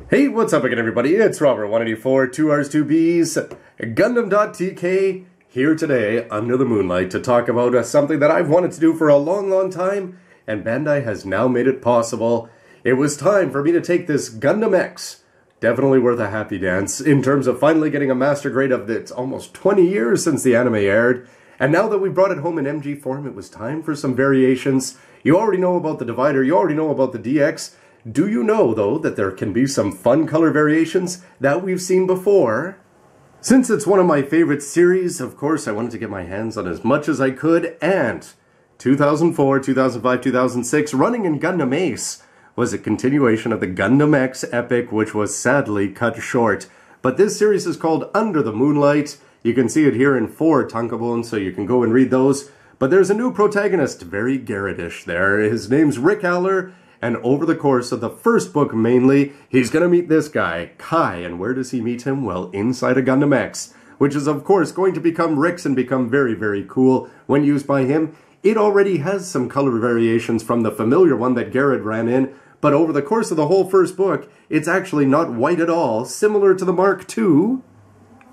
Hey, what's up again, everybody? It's Robert, 184, 2Rs, 2Bs, gundam.tk, here today under the moonlight to talk about something that I've wanted to do for a long time, and Bandai has now made it possible. It was time for me to take this Gundam X, definitely worth a happy dance, in terms of finally getting a master grade of it's almost 20 years since the anime aired, and now that we brought it home in MG form, it was time for some variations. You already know about the divider, you already know about the DX. Do you know, though, that there can be some fun color variations that we've seen before? Since it's one of my favorite series, of course, I wanted to get my hands on as much as I could, and 2004, 2005, 2006, running in Gundam Ace was a continuation of the Gundam X epic, which was sadly cut short. But this series is called Under the Moonlight. You can see it here in 4 tankobon, so you can go and read those. But there's a new protagonist, very Garrett-ish there. His name's Rick Aller. And over the course of the first book mainly, he's going to meet this guy, Kai. And where does he meet him? Well, inside a Gundam X, which is of course going to become Rick's and become very cool when used by him. It already has some color variations from the familiar one that Garrett ran in, but over the course of the whole first book, it's actually not white at all, similar to the Mark II.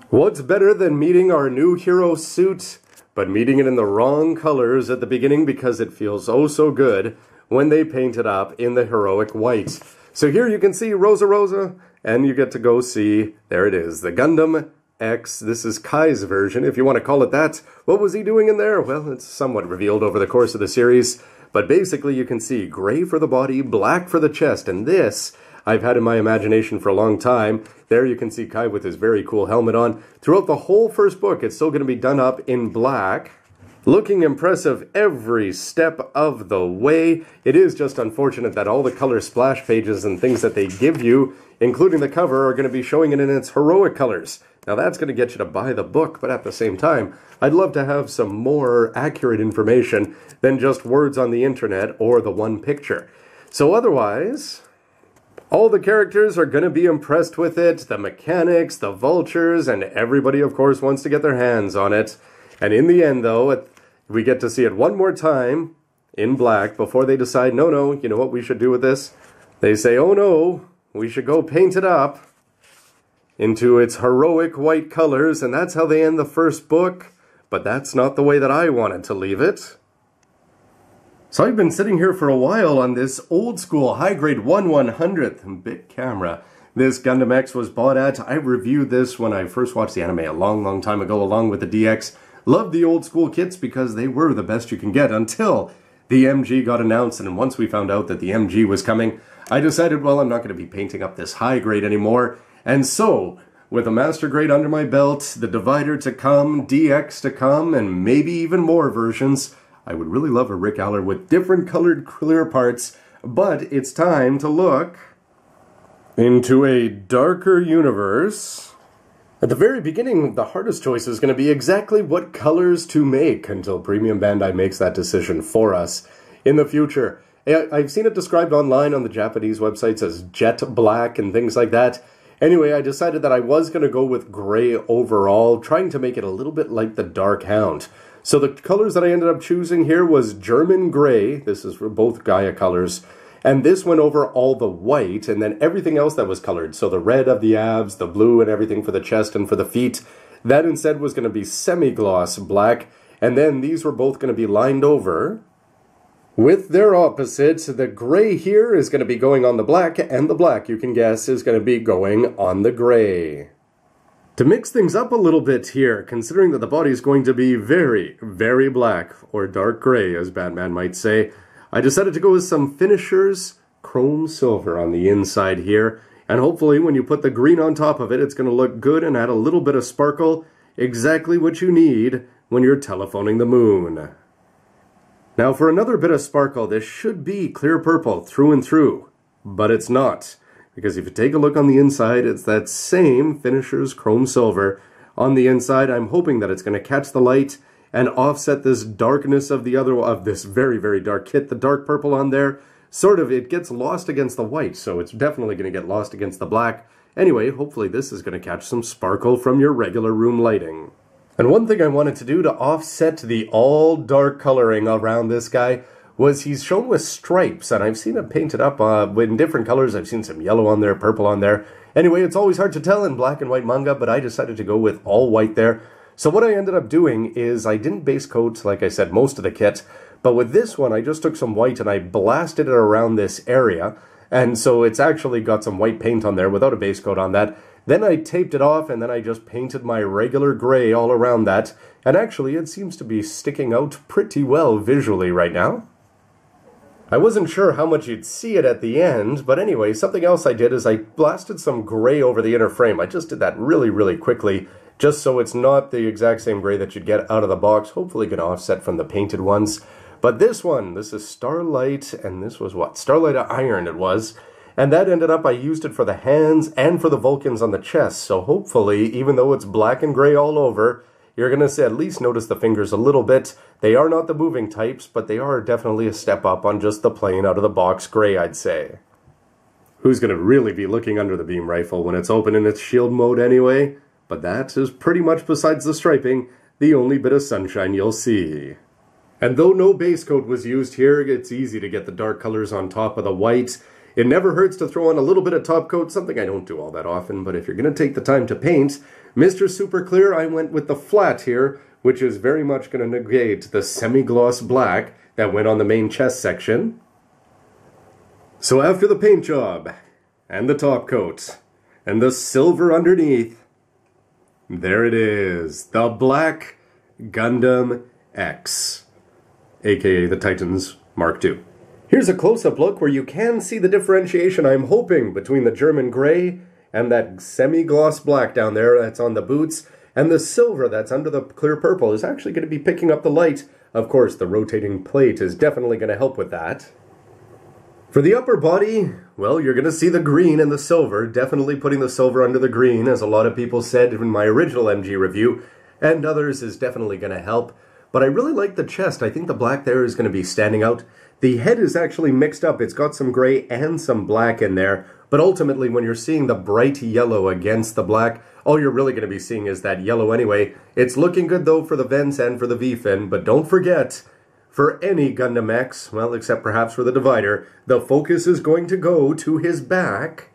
What's better than meeting our new hero suit, but meeting it in the wrong colors at the beginning because it feels oh so good when they paint it up in the heroic white. So here you can see Rosa, and you get to go see, there it is, the Gundam X. This is Kai's version, if you want to call it that. What was he doing in there? Well, it's somewhat revealed over the course of the series, but basically you can see gray for the body, black for the chest, and this I've had in my imagination for a long time. There you can see Kai with his very cool helmet on. Throughout the whole first book, it's still going to be done up in black, looking impressive every step of the way. It is just unfortunate that all the color splash pages and things that they give you, including the cover, are going to be showing it in its heroic colors. Now that's going to get you to buy the book, but at the same time, I'd love to have some more accurate information than just words on the internet or the one picture. So otherwise, all the characters are going to be impressed with it, the mechanics, the vultures, and everybody of course wants to get their hands on it. And in the end though, we get to see it one more time in black before they decide, no, you know what we should do with this? They say, oh no, we should go paint it up into its heroic white colors, and that's how they end the first book, but that's not the way that I wanted to leave it. So I've been sitting here for a while on this old school high-grade 1/100th bit camera. This Gundam X was bought at, I reviewed this when I first watched the anime a long time ago along with the DX. Loved the old school kits because they were the best you can get until the MG got announced, and once we found out that the MG was coming, I decided, well, I'm not going to be painting up this high grade anymore. And so, with a master grade under my belt, the divider to come, DX to come, and maybe even more versions, I would really love a Rick Aller with different colored clear parts, but it's time to look into a darker universe. At the very beginning, the hardest choice is going to be exactly what colors to make until Premium Bandai makes that decision for us in the future. I've seen it described online on the Japanese websites as jet black and things like that. Anyway, I decided that I was going to go with gray overall, trying to make it a little bit like the Dark Hound. So the colors that I ended up choosing here was German gray. This is for both Gaia colors. And this went over all the white, and then everything else that was colored. So the red of the abs, the blue and everything for the chest and for the feet. That instead was going to be semi-gloss black. And then these were both going to be lined over with their opposites. The gray here is going to be going on the black, and the black, you can guess, is going to be going on the gray. To mix things up a little bit here, considering that the body is going to be very black, or dark gray, as Batman might say, I decided to go with some finishers, chrome silver on the inside here, and hopefully when you put the green on top of it, it's going to look good and add a little bit of sparkle, exactly what you need when you're telephoning the moon. Now for another bit of sparkle, this should be clear purple through and through, but it's not, because if you take a look on the inside, it's that same finishers chrome silver. On the inside, I'm hoping that it's going to catch the light and offset this darkness of this very dark kit. The dark purple on there, sort of, it gets lost against the white, so it's definitely going to get lost against the black. Anyway, hopefully this is going to catch some sparkle from your regular room lighting. And one thing I wanted to do to offset the all dark coloring around this guy was he's shown with stripes, and I've seen it painted up in different colors. I've seen some yellow on there, purple on there. Anyway, it's always hard to tell in black and white manga, but I decided to go with all white there. So what I ended up doing is I didn't base coat, like I said, most of the kit, but with this one I just took some white and I blasted it around this area, and so it's actually got some white paint on there without a base coat on that. Then I taped it off, and then I just painted my regular gray all around that, and actually it seems to be sticking out pretty well visually right now. I wasn't sure how much you'd see it at the end, but anyway, something else I did is I blasted some gray over the inner frame. I just did that really quickly, just so it's not the exact same gray that you'd get out of the box, hopefully going to offset from the painted ones. But this one, this is Starlight, and this was what? Starlight Iron it was. And that ended up, I used it for the hands and for the Vulcans on the chest, so hopefully, even though it's black and gray all over, you're going to at least notice the fingers a little bit. They are not the moving types, but they are definitely a step up on just the plain out-of-the-box gray, I'd say. Who's going to really be looking under the beam rifle when it's open in its shield mode anyway? But that is pretty much, besides the striping, the only bit of sunshine you'll see. And though no base coat was used here, it's easy to get the dark colors on top of the white. It never hurts to throw on a little bit of top coat, something I don't do all that often, but if you're going to take the time to paint, Mr. Super Clear, I went with the flat here, which is very much going to negate the semi-gloss black that went on the main chest section. So after the paint job, and the top coat, and the silver underneath, there it is, the Black Gundam X, aka the Titans Mark II. Here's a close-up look where you can see the differentiation, I'm hoping, between the German gray and that semi-gloss black down there that's on the boots, and the silver that's under the clear purple is actually going to be picking up the light. Of course, the rotating plate is definitely going to help with that. For the upper body, well, you're going to see the green and the silver, definitely putting the silver under the green, as a lot of people said in my original MG review, and others is definitely going to help. But I really like the chest. I think the black there is going to be standing out. The head is actually mixed up. It's got some gray and some black in there. But ultimately, when you're seeing the bright yellow against the black, all you're really going to be seeing is that yellow anyway. It's looking good, though, for the vents and for the V-fin. But don't forget, for any Gundam X, well, except perhaps for the Divider, the focus is going to go to his back.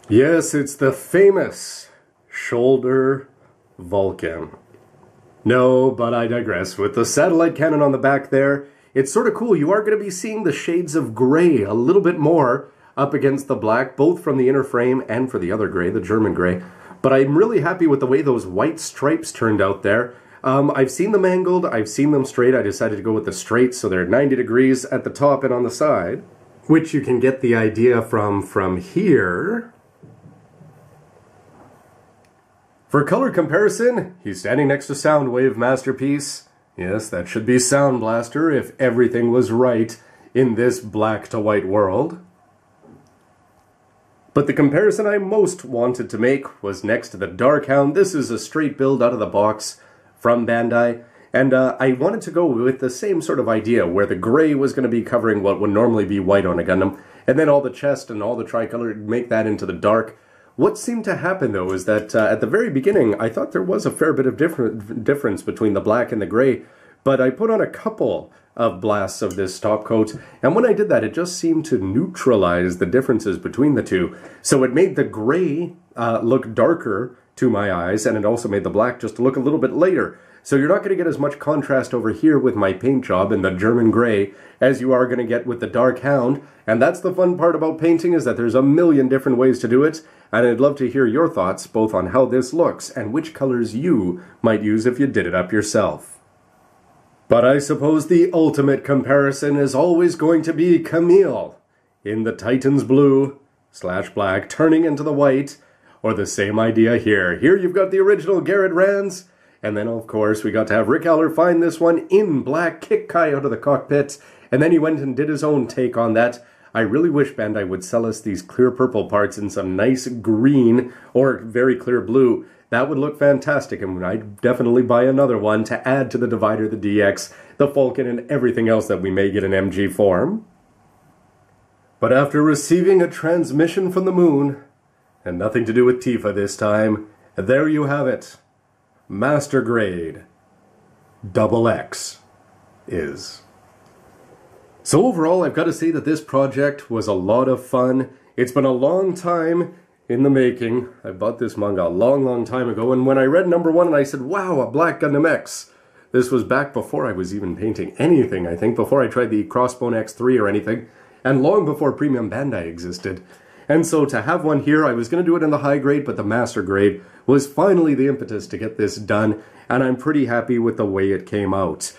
Yes, it's the famous shoulder Vulcan. No, but I digress. With the satellite cannon on the back there, it's sort of cool. You are going to be seeing the shades of gray a little bit more up against the black, both from the inner frame and for the other gray, the German gray. But I'm really happy with the way those white stripes turned out there. I've seen them angled, I've seen them straight. I decided to go with the straight, so they're 90 degrees at the top and on the side, which you can get the idea from here. For color comparison, he's standing next to Soundwave Masterpiece. Yes, that should be Sound Blaster if everything was right in this black to white world. But the comparison I most wanted to make was next to the Dark Hound. This is a straight build out of the box from Bandai. And I wanted to go with the same sort of idea, where the gray was going to be covering what would normally be white on a Gundam, and then all the chest and all the tricolor, make that into the dark. What seemed to happen, though, is that at the very beginning, I thought there was a fair bit of difference between the black and the gray, but I put on a couple of blasts of this top coat, and when I did that, it just seemed to neutralize the differences between the two. So it made the gray look darker to my eyes, and it also made the black just look a little bit lighter. So you're not going to get as much contrast over here with my paint job in the German gray as you are going to get with the Dark Hound. And that's the fun part about painting, is that there's a million different ways to do it. And I'd love to hear your thoughts both on how this looks and which colors you might use if you did it up yourself. But I suppose the ultimate comparison is always going to be Camille in the Titan's blue/black turning into the white, or the same idea here. Here you've got the original Garrett Rands. And then, of course, we got to have Rick Aller find this one in black, kick Kai out of the cockpit, and then he went and did his own take on that. I really wish Bandai would sell us these clear purple parts in some nice green or very clear blue. That would look fantastic, and I'd definitely buy another one to add to the Divider, the DX, the Falcon, and everything else that we may get in MG form. But after receiving a transmission from the moon, and nothing to do with Tifa this time, there you have it. Master Grade XX is. So overall, I've got to say that this project was a lot of fun. It's been a long time in the making. I bought this manga a long time ago, and when I read #1 and I said, wow, a Black Gundam X. This was back before I was even painting anything, I think, before I tried the Crossbone X3 or anything, and long before Premium Bandai existed. And so to have one here, I was going to do it in the high grade, but the master grade was finally the impetus to get this done, and I'm pretty happy with the way it came out.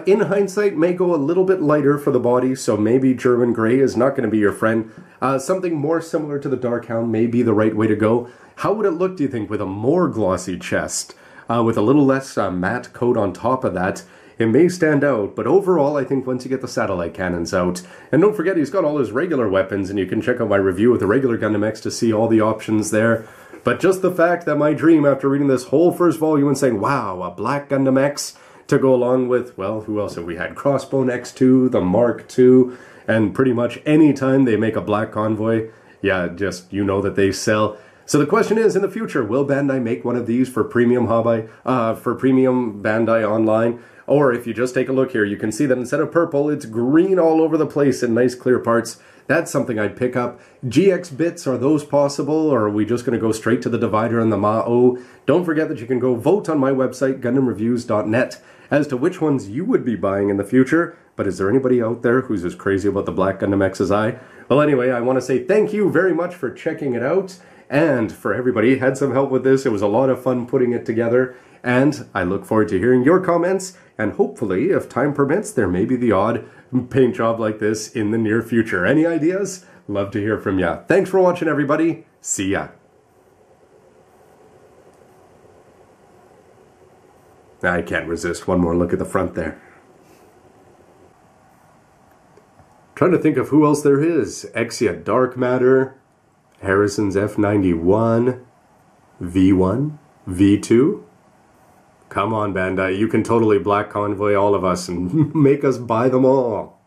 In hindsight, may go a little bit lighter for the body, so maybe German gray is not going to be your friend. Something more similar to the Darkhound may be the right way to go. How would it look, do you think, with a more glossy chest? With a little less matte coat on top of that? It may stand out, but overall, I think once you get the satellite cannons out, and don't forget he's got all his regular weapons, and you can check out my review of the regular Gundam X to see all the options there. But just the fact that my dream, after reading this whole first volume and saying, wow, a Black Gundam X, to go along with, well, who else have we had? Crossbone X2, the Mark II, and pretty much any time they make a Black Convoy, yeah, just, you know that they sell. So the question is, in the future, will Bandai make one of these for Premium Bandai Online? Or if you just take a look here, you can see that instead of purple, it's green all over the place in nice clear parts. That's something I'd pick up. GX bits, are those possible, or are we just going to go straight to the divider and the Mao? Don't forget that you can go vote on my website, GundamReviews.net, as to which ones you would be buying in the future. But is there anybody out there who's as crazy about the Black Gundam X as I? Well, anyway, I want to say thank you very much for checking it out. And for everybody who had some help with this, it was a lot of fun putting it together. And I look forward to hearing your comments. And hopefully, if time permits, there may be the odd paint job like this in the near future. Any ideas? Love to hear from ya. Thanks for watching, everybody. See ya. I can't resist one more look at the front there. Trying to think of who else there is. Exia Dark Matter, Harrison's F91, V1, V2. Come on, Bandai, you can totally Black Convoy all of us and make us buy them all.